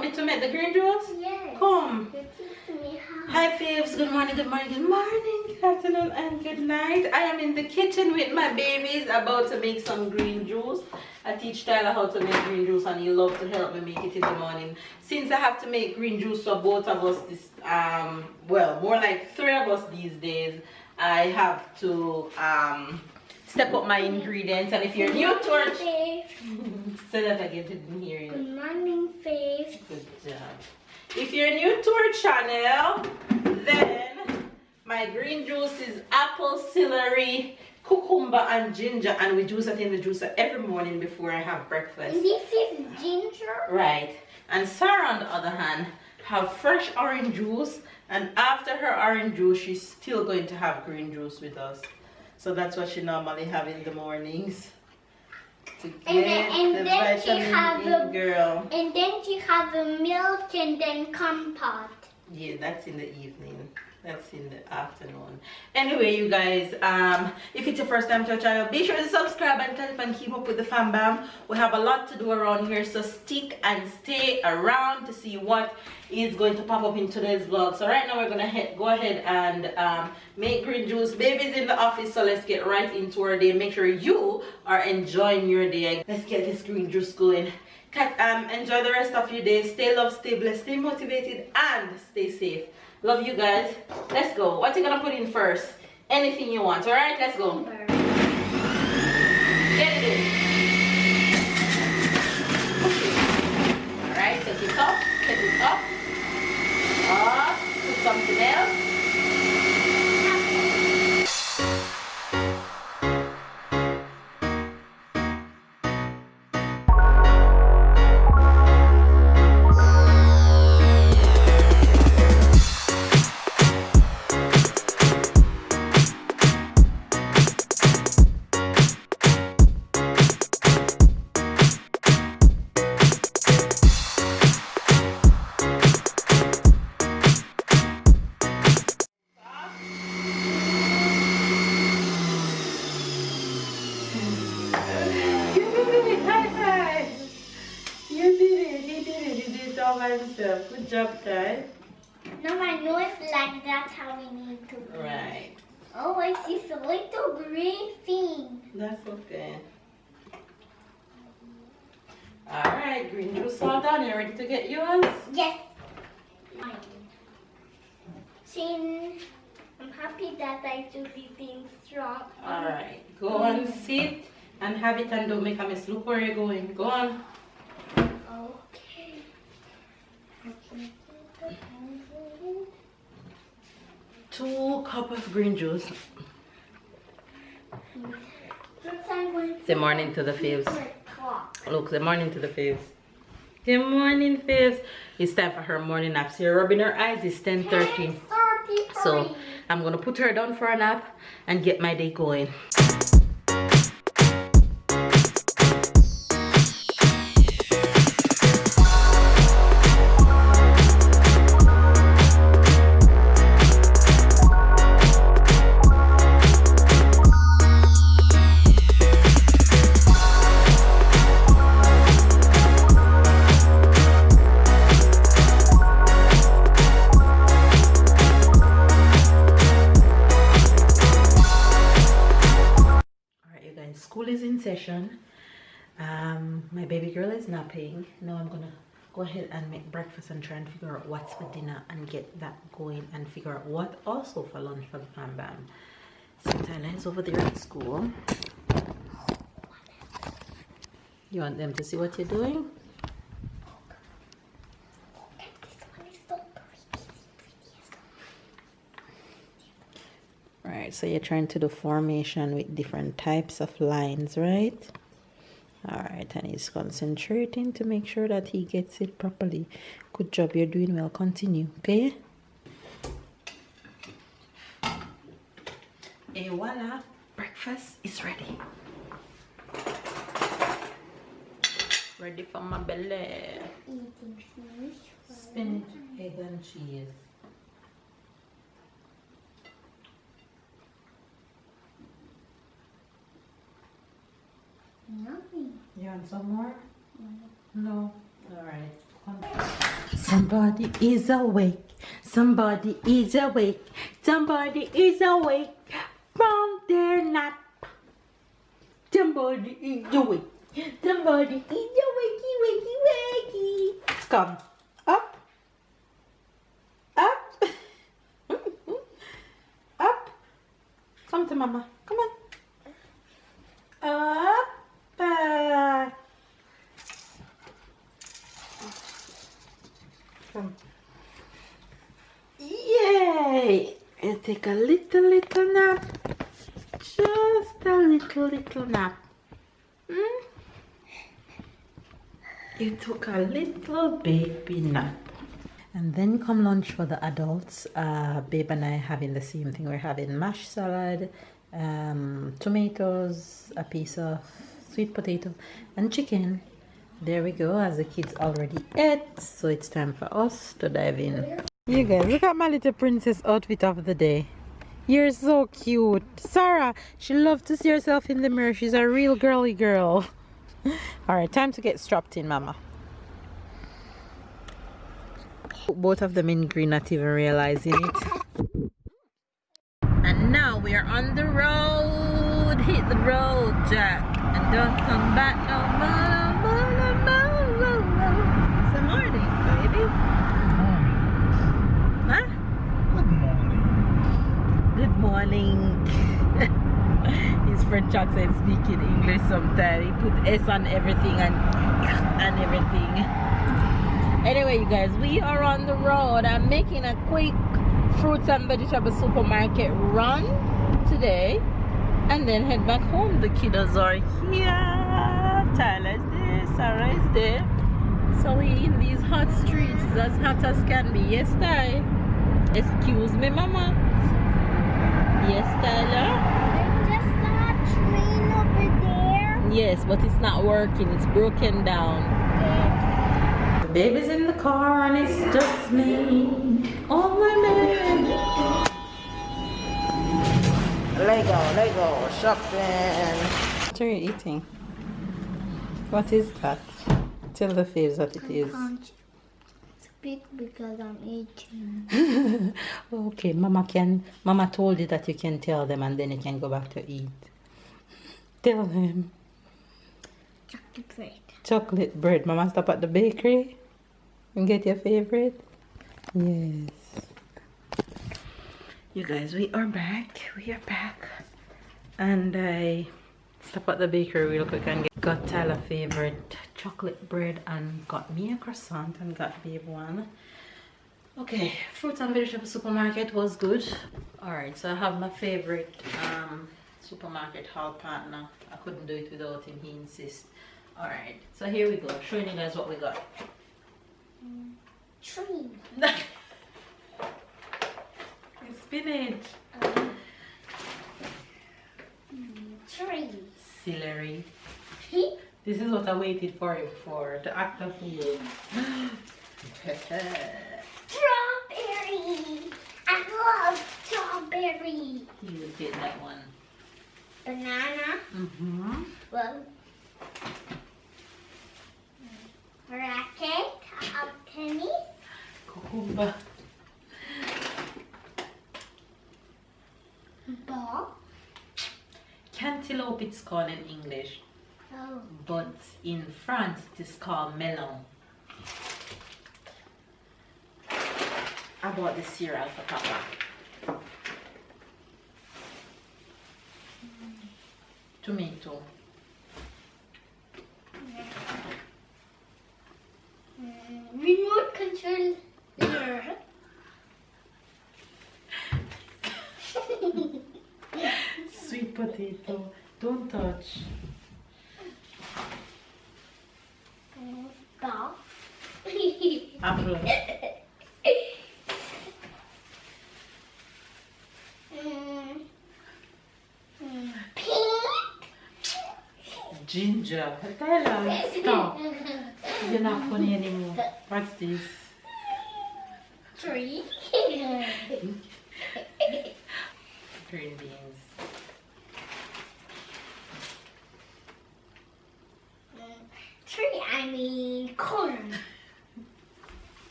want me to make the green juice? Yes. Come. You teach me how. Hi Faves, good morning, good morning, good morning, good afternoon and good night. I am in the kitchen with my babies about to make some green juice. I teach Tyler how to make green juice and he loves to help me make it in the morning. Since I have to make green juice for both of us this well, more like 3 of us these days, I have to step up my ingredients. And if you're new to our say that again, didn't hear you. Good morning, Faith. Good job. If you're new to our channel, then my green juice is apple, celery, cucumber and ginger, and we juice it in the juicer every morning before I have breakfast. And this is ginger? Right. And Sarah on the other hand have fresh orange juice, and after her orange juice she's still going to have green juice with us. So that's what she normally have in the mornings. To get the vitamin E, girl. And then she have the milk and then compote. Yeah, that's in the evening. That's in the afternoon. Anyway, you guys, if it's your first time to our channel, be sure to subscribe and click and keep up with the fam bam. We have a lot to do around here, so stick and stay around to see what is going to pop up in today's vlog. So right now we're gonna go ahead and make green juice. Baby's in the office, so let's get right into our day. Make sure you are enjoying your day. Let's get this green juice going. Enjoy the rest of your day. Stay loved, stay blessed, stay motivated, and stay safe. Love you guys. Let's go. What you gonna put in first? Anything you want. All right, let's go. Get it in. All right, take it up. Take it up. Put something else. Good job, Ty. No, I know it's like that's how we need to do. Right. Oh, I see the little green thing. That's okay. Alright, green juice all done. You ready to get yours? Yes. See, I'm happy that I do these things strong. Alright, go and sit and have it and don't make a mess. Look where you're going. Go on. Okay. 2 cups of green juice. Say morning to the faves. Look, the morning to the faves. Good morning, faves. It's time for her morning nap. So you're rubbing her eyes. It's 10:30. So I'm gonna put her down for a nap and get my day going. School is in session. My baby girl is napping. Now I'm gonna go ahead and make breakfast and try and figure out what's for dinner and get that going and figure out what also for lunch for the fam bam. So Tyler is over there at school. You want them to see what you're doing? Right, so you're trying to do formation with different types of lines, right? All right, and he's concentrating to make sure that he gets it properly. Good job, you're doing well. Continue, okay? Et voila, breakfast is ready. Ready for my belly. Spinach, egg and cheese. Yummy. You want some more? No. All right. Somebody is awake. Somebody is awake. Somebody is awake from their nap. Somebody is awake. Somebody is awakey, wakey, wakey. Come. Up. Up. Up. Come to mama. Come on. Up. Come. Yay! You take a little nap. Just a little nap. You took a little baby nap. And then come lunch for the adults. Babe and I having the same thing. We're having mashed salad, tomatoes, a piece of sweet potato, and chicken. There we go, as the kids already ate. So it's time for us to dive in. You guys, look at my little princess outfit of the day. You're so cute. Sarah, she loves to see herself in the mirror. She's a real girly girl. Alright, time to get strapped in, mama. Both of them in green, not even realizing it. And now we are on the road. Hit the road, Jack. And don't come back no more, no more, no more. It's the morning, baby. Huh? Good morning. His French accent speaking English sometimes. He put S on everything and everything. Anyway, you guys, we are on the road. I'm making a quick fruits and vegetable supermarket run today and then head back home. The kiddos are here. Tyler's there, Sarah is there. So we in these hot streets. It's as hot as can be. Yes, Ty. Excuse me, mama. Yes, Tyler. There's just a train over there. Yes, but it's not working. It's broken down. Yeah. The baby's in the car and it's just me on my bed. Lego, shopping. What are you eating? What is that? Tell the faves what it is. I can't speak because I'm eating. Okay, Mama told you that you can tell them and then you can go back to eat. Tell them. Chocolate bread. Chocolate bread. Mama stop at the bakery and get your favorite. Yes. You guys, we are back. And I stopped at the bakery real quick and got Tyler favorite chocolate bread and got me a croissant and got babe one. Okay, fruits and vegetable supermarket was good. Alright, so I have my favorite supermarket haul partner. I couldn't do it without him, he insists. Alright, so here we go, showing you guys what we got. Tree. It's spinach. Tree. Celery. This is what I waited for him for, to act a fool. Strawberry. I love strawberry. You will get that one. Banana. Well. Racket of tennis. Cucumber. Ball. Cantaloupe it's called in English. Oh. But in France it is called melon. I bought the cereal for Papa. Tomato. Remote control. Sweet potato. Don't touch. Ball. Apple. Pink. Ginger. Tyler, stop. You're not funny anymore. What's this? Tree. Green beans. Tree, I mean corn.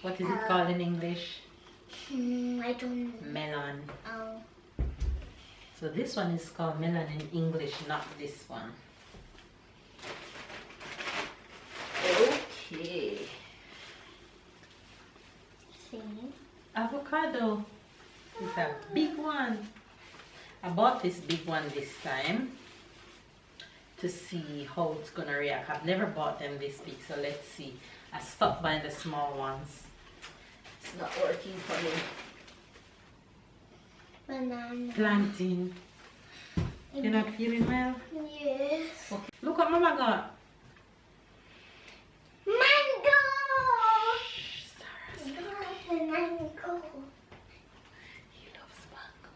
What is it called in English? I don't know. Melon. Oh. So this one is called melon in English, not this one. Okay. See? Avocado. It's a big one. I bought this big one this time to see how it's gonna react. I've never bought them this big, so let's see. I stopped buying the small ones. It's not working for me. Banana. Planting. You're not feeling well? Yes. Okay. Look what Mama got. Mango! Sarah's Mango. He loves mango.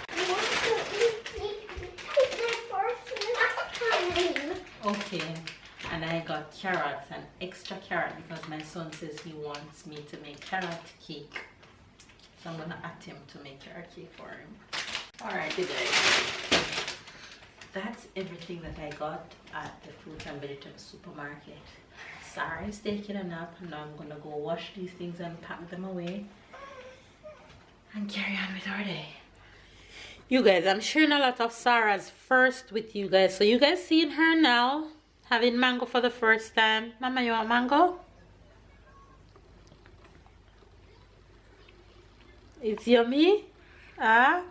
I want to eat the first time. Okay. And I got carrots, an extra carrot, because my son says he wants me to make carrot cake. So I'm gonna attempt to make carrot cake for him. Alright, you guys. That's everything that I got at the fruit and vegetable supermarket. Sarah is taking a nap. Now I'm gonna go wash these things and pack them away and carry on with our day. You guys, I'm sharing a lot of Sarah's first with you guys. So you guys seeing her now having mango for the first time. Mama, you want mango? It's yummy. Ah.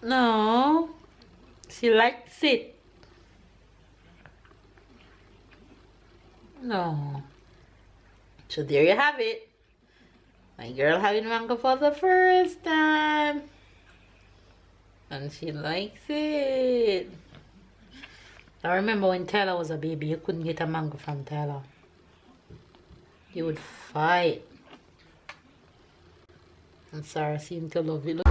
No. She likes it. No. So there you have it. My girl having mango for the first time. And she likes it. I remember when Tyler was a baby, you couldn't get a mango from Tyler. You would fight. And Sarah seemed to love it.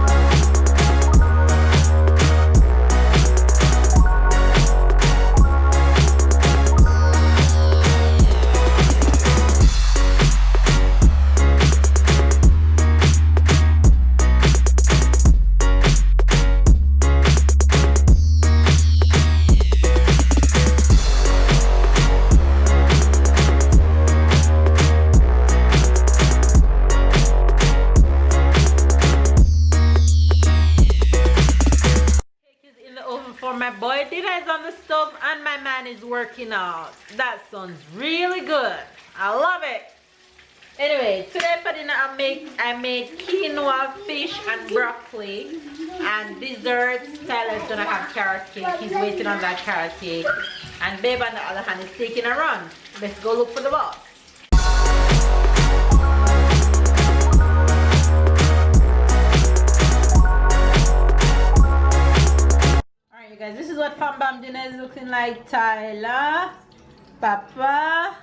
My boy dinner is on the stove and my man is working out. That sounds really good. I love it. Anyway, today for dinner I made quinoa, fish and broccoli, and desserts. Tyler's gonna have carrot cake. He's waiting on that carrot cake, and Babe on the other hand is taking a run. Let's go look for the boss. You guys, this is what Fam Bam dinner is looking like. Tyler, Papa,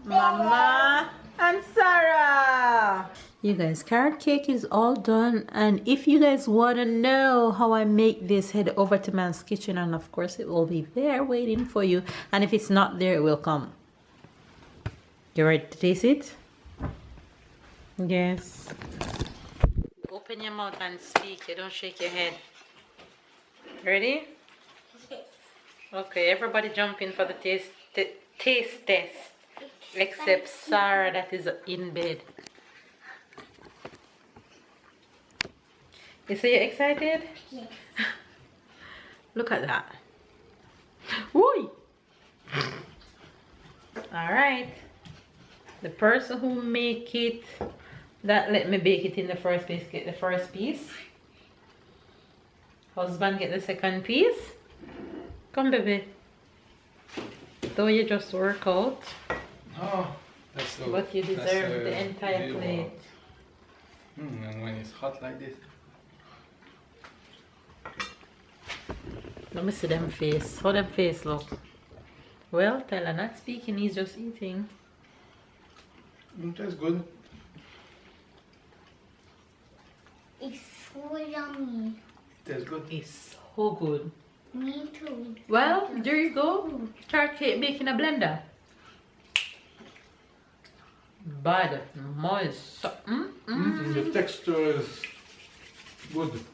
Mama, and Sarah. You guys, carrot cake is all done, and if you guys want to know how I make this, head over to Man's Kitchen, and of course it will be there waiting for you, and if it's not there, it will come. You ready to taste it? Yes. Open your mouth and speak. You don't shake your head. Ready? Okay, everybody jump in for the taste test, except Sarah that is in bed. You say you're excited? Yes. Look at that. Woo! Alright. The person who make it, that let me bake it in the first piece, get the first piece. Husband get the second piece. Come, baby. Though you just work out. Oh, that's so. But you deserve the entire plate. And when it's hot like this. Let me see them face. How them face look? Well, Tyler not speaking, he's just eating. That's good. It's so yummy. That's good. It's so good. Me too. Well, there you go. Carrot cake baked in a blender. Bad, moist. The texture is good.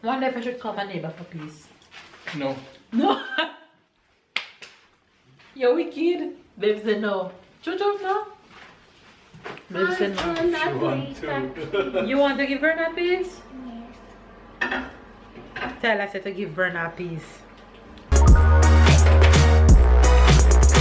Wonder if I should call my neighbor for peace. No. No. You're wicked. Babe said no. Chuchu, no. Babe said no. She want to. You want to give Verna a piece? Yes. Tell us to give Verna a piece.